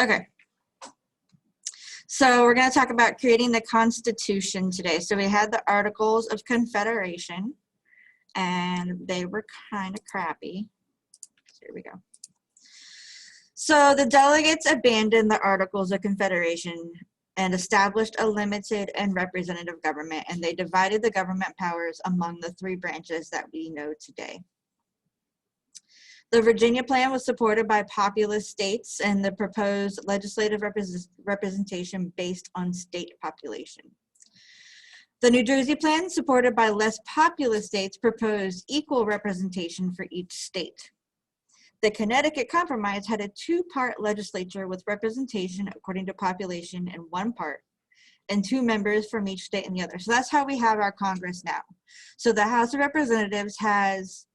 Okay. So we're going to talk about creating the Constitution today. So we had the Articles of Confederation, and they were kind of crappy. So here we go. So the delegates abandoned the Articles of Confederation and established a limited and representative government, and they divided the government powers among the three branches that we know today. The Virginia Plan was supported by populous states and the proposed legislative representation based on state population. The New Jersey Plan, supported by less populous states, proposed equal representation for each state. The Connecticut Compromise had a two-part legislature with representation according to population in one part and 2 members from each state in the other. So that's how we have our Congress now. So the House of Representatives has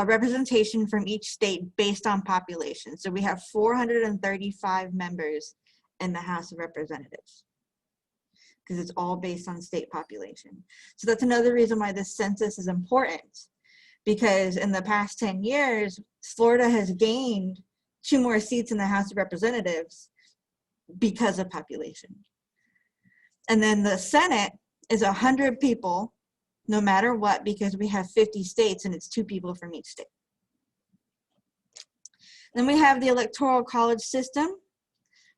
representation from each state based on population. So we have 435 members in the House of Representatives because it's all based on state population. So that's another reason why this census is important, because in the past 10 years, Florida has gained 2 more seats in the House of Representatives because of population. And then the Senate is 100 people no matter what, because we have 50 states and it's 2 people from each state. Then we have the Electoral College system.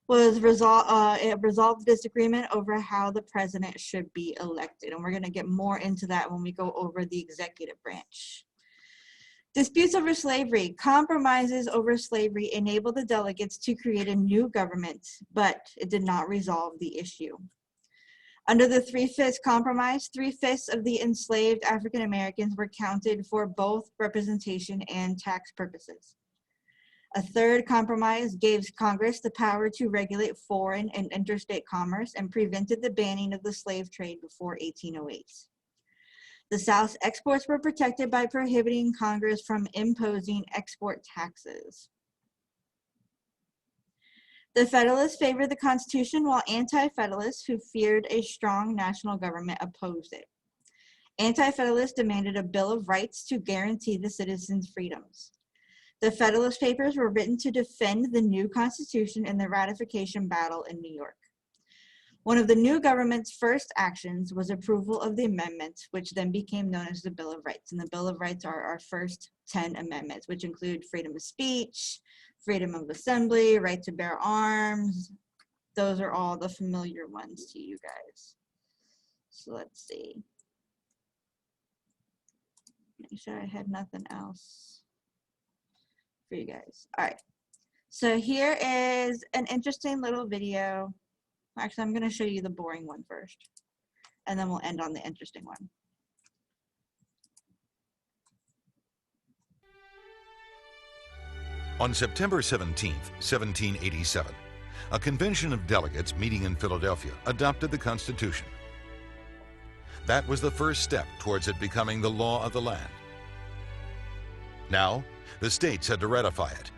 It resolved disagreement over how the president should be elected. And we're going to get more into that when we go over the executive branch. Disputes over slavery. Compromises over slavery enabled the delegates to create a new government, but it did not resolve the issue. Under the 3-5 Compromise, 3/5 of the enslaved African Americans were counted for both representation and tax purposes. A 3rd compromise gave Congress the power to regulate foreign and interstate commerce and prevented the banning of the slave trade before 1808. The South's exports were protected by prohibiting Congress from imposing export taxes. The Federalists favored the Constitution, while Anti-Federalists, who feared a strong national government, opposed it. Anti-Federalists demanded a Bill of Rights to guarantee the citizens' freedoms. The Federalist Papers were written to defend the new Constitution in the ratification battle in New York. One of the new government's first actions was approval of the amendments, which then became known as the Bill of Rights. And the Bill of Rights are our first 10 amendments, which include freedom of speech, freedom of assembly, right to bear arms. Those are all the familiar ones to you guys. So let's see. Make sure I had nothing else for you guys. All right. So here is an interesting little video. Actually, I'm going to show you the boring one first, and then we'll end on the interesting one. On September 17, 1787, a convention of delegates meeting in Philadelphia adopted the Constitution. That was the first step towards it becoming the law of the land. Now, the states had to ratify it.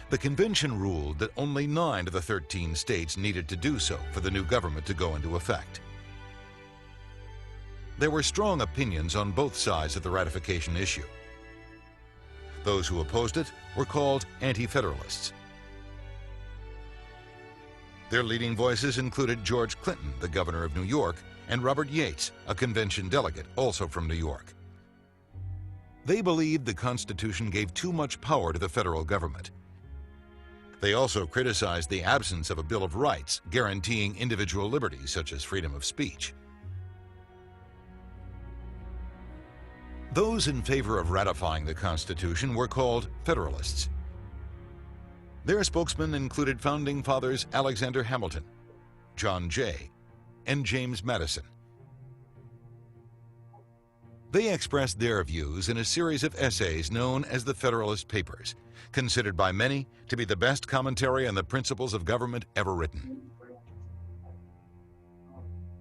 The convention ruled that only 9 of the 13 states needed to do so for the new government to go into effect. There were strong opinions on both sides of the ratification issue. Those who opposed it were called Anti-Federalists. Their leading voices included George Clinton, the governor of New York, and Robert Yates, a convention delegate, also from New York. They believed the Constitution gave too much power to the federal government. They also criticized the absence of a Bill of Rights guaranteeing individual liberties such as freedom of speech. Those in favor of ratifying the Constitution were called Federalists. Their spokesmen included founding fathers Alexander Hamilton, John Jay, and James Madison. They expressed their views in a series of essays known as the Federalist Papers, considered by many to be the best commentary on the principles of government ever written.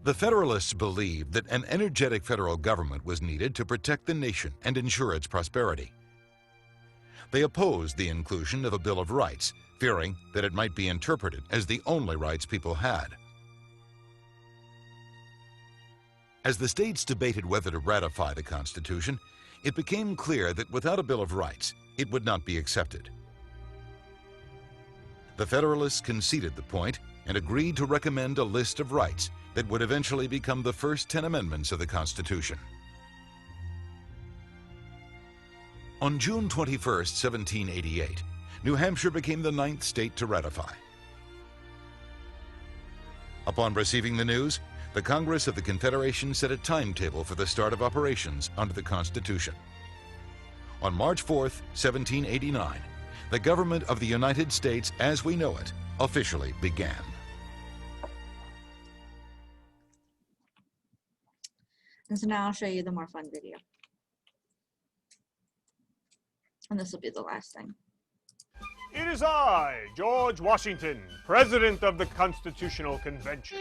The Federalists believed that an energetic federal government was needed to protect the nation and ensure its prosperity. They opposed the inclusion of a Bill of Rights, fearing that it might be interpreted as the only rights people had. As the states debated whether to ratify the Constitution, it became clear that without a Bill of Rights, it would not be accepted. The Federalists conceded the point and agreed to recommend a list of rights that would eventually become the first 10 amendments of the Constitution. On June 21, 1788, New Hampshire became the 9th state to ratify. Upon receiving the news, the Congress of the Confederation set a timetable for the start of operations under the Constitution. On March 4, 1789, the government of the United States as we know it officially began. And so now I'll show you the more fun video. And this will be the last thing. It is I, George Washington, President of the Constitutional Convention.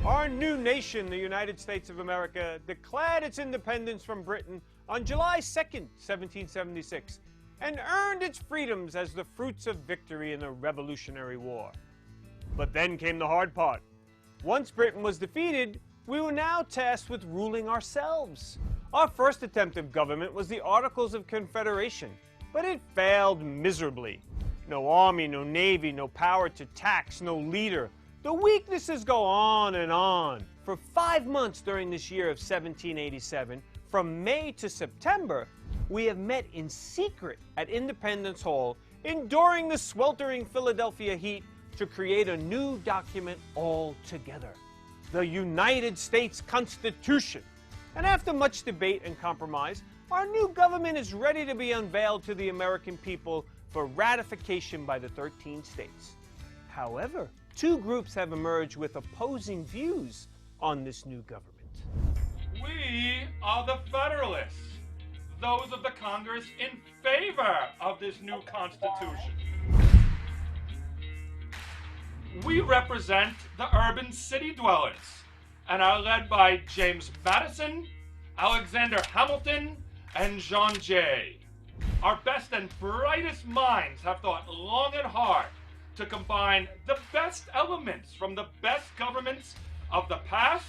Our new nation, the United States of America, declared its independence from Britain on July 2nd, 1776, and earned its freedoms as the fruits of victory in the Revolutionary War. But then came the hard part. Once Britain was defeated, we were now tasked with ruling ourselves. Our first attempt of government was the Articles of Confederation, but it failed miserably. No army, no navy, no power to tax, no leader. The weaknesses go on and on. For 5 months during this year of 1787, from May to September, we have met in secret at Independence Hall, enduring the sweltering Philadelphia heat to create a new document altogether, the United States Constitution. And after much debate and compromise, our new government is ready to be unveiled to the American people for ratification by the 13 states. However, 2 groups have emerged with opposing views on this new government. We are the Federalists, those of the Congress in favor of this new Constitution. We represent the urban city dwellers and are led by James Madison, Alexander Hamilton, and John Jay. Our best and brightest minds have thought long and hard to combine the best elements from the best governments of the past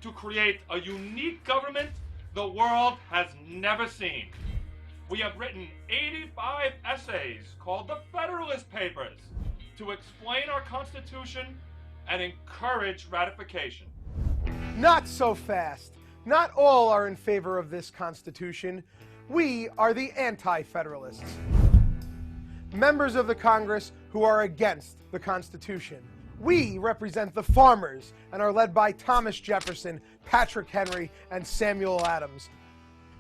to create a unique government the world has never seen. We have written 85 essays called the Federalist Papers to explain our Constitution and encourage ratification. Not so fast. Not all are in favor of this Constitution. We are the Anti-Federalists. Members of the Congress who are against the Constitution. We represent the farmers and are led by Thomas Jefferson, Patrick Henry, and Samuel Adams.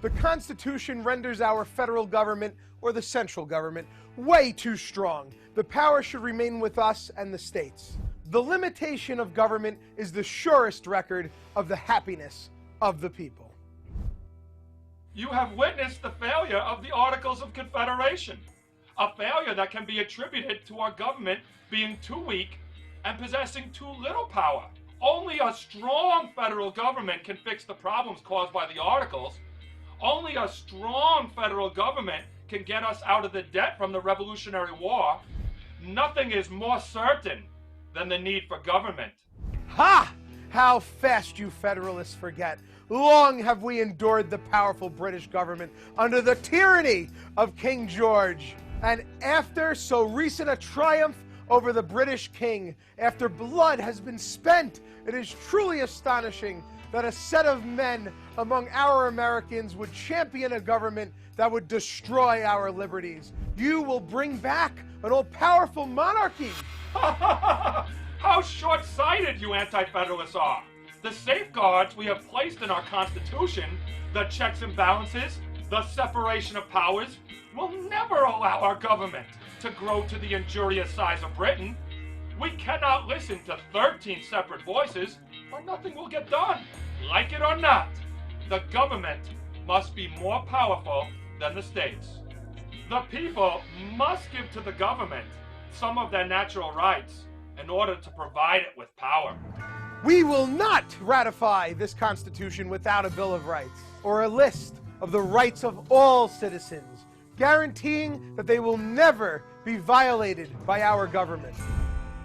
The Constitution renders our federal government, or the central government, way too strong. The power should remain with us and the states. The limitation of government is the surest record of the happiness of the people. You have witnessed the failure of the Articles of Confederation, a failure that can be attributed to our government being too weak and possessing too little power. Only a strong federal government can fix the problems caused by the Articles. Only a strong federal government can get us out of the debt from the Revolutionary War. Nothing is more certain than the need for government. Ha! How fast you Federalists forget. Long have we endured the powerful British government under the tyranny of King George. And after so recent a triumph over the British king, after blood has been spent, it is truly astonishing that a set of men among our Americans would champion a government that would destroy our liberties. You will bring back an all-powerful monarchy. How short-sighted you Anti-Federalists are. The safeguards we have placed in our Constitution, the checks and balances, the separation of powers, will never allow our government to grow to the injurious size of Britain. We cannot listen to 13 separate voices, or nothing will get done. Like it or not, the government must be more powerful than the states. The people must give to the government some of their natural rights in order to provide it with power. We will not ratify this Constitution without a Bill of Rights, or a list of the rights of all citizens, guaranteeing that they will never be violated by our government.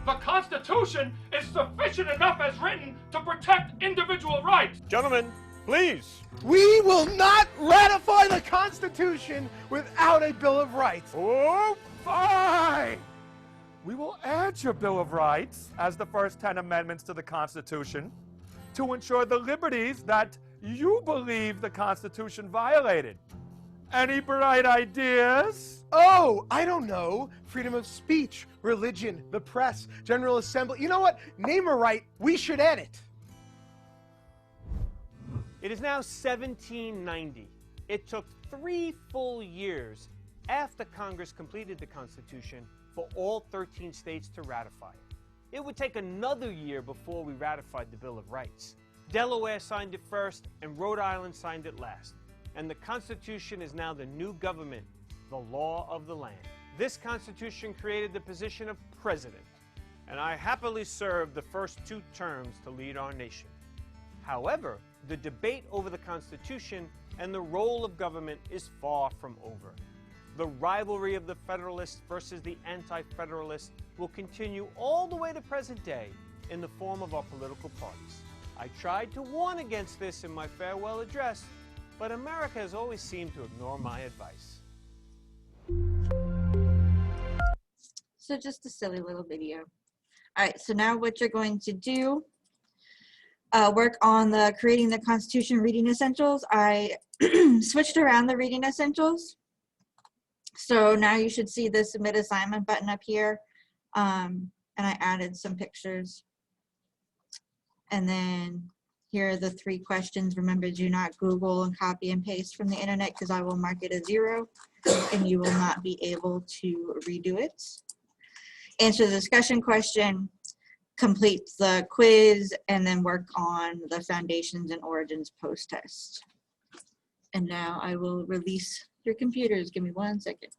The Constitution is sufficient enough as written to protect individual rights. Gentlemen, Please. We will not ratify the Constitution without a Bill of Rights. Oh, fine! We will add your Bill of Rights as the first 10 amendments to the Constitution to ensure the liberties that you believe the Constitution violated. Any bright ideas? Oh, I don't know. Freedom of speech, religion, the press, General Assembly. You know what? Name a right. We should add it. It is now 1790. It took 3 full years after Congress completed the Constitution for all 13 states to ratify it. It would take another year before we ratified the Bill of Rights. Delaware signed it first, and Rhode Island signed it last. And the Constitution is now the new government, the law of the land. This Constitution created the position of president, and I happily served the first 2 terms to lead our nation. However, the debate over the Constitution and the role of government is far from over. The rivalry of the Federalists versus the Anti-Federalists will continue all the way to present day in the form of our political parties. I tried to warn against this in my farewell address, but America has always seemed to ignore my advice. So just a silly little video. All right, so now what you're going to do, work on the creating the Constitution reading essentials. I switched around the reading essentials. So now you should see the submit assignment button up here. And I added some pictures. And then here are the 3 questions. Remember, do not Google and copy and paste from the internet because I will mark it as 0 and you will not be able to redo it. Answer the discussion question, complete the quiz, and then work on the foundations and origins post-test. And now I will release your computers. Give me 1 second.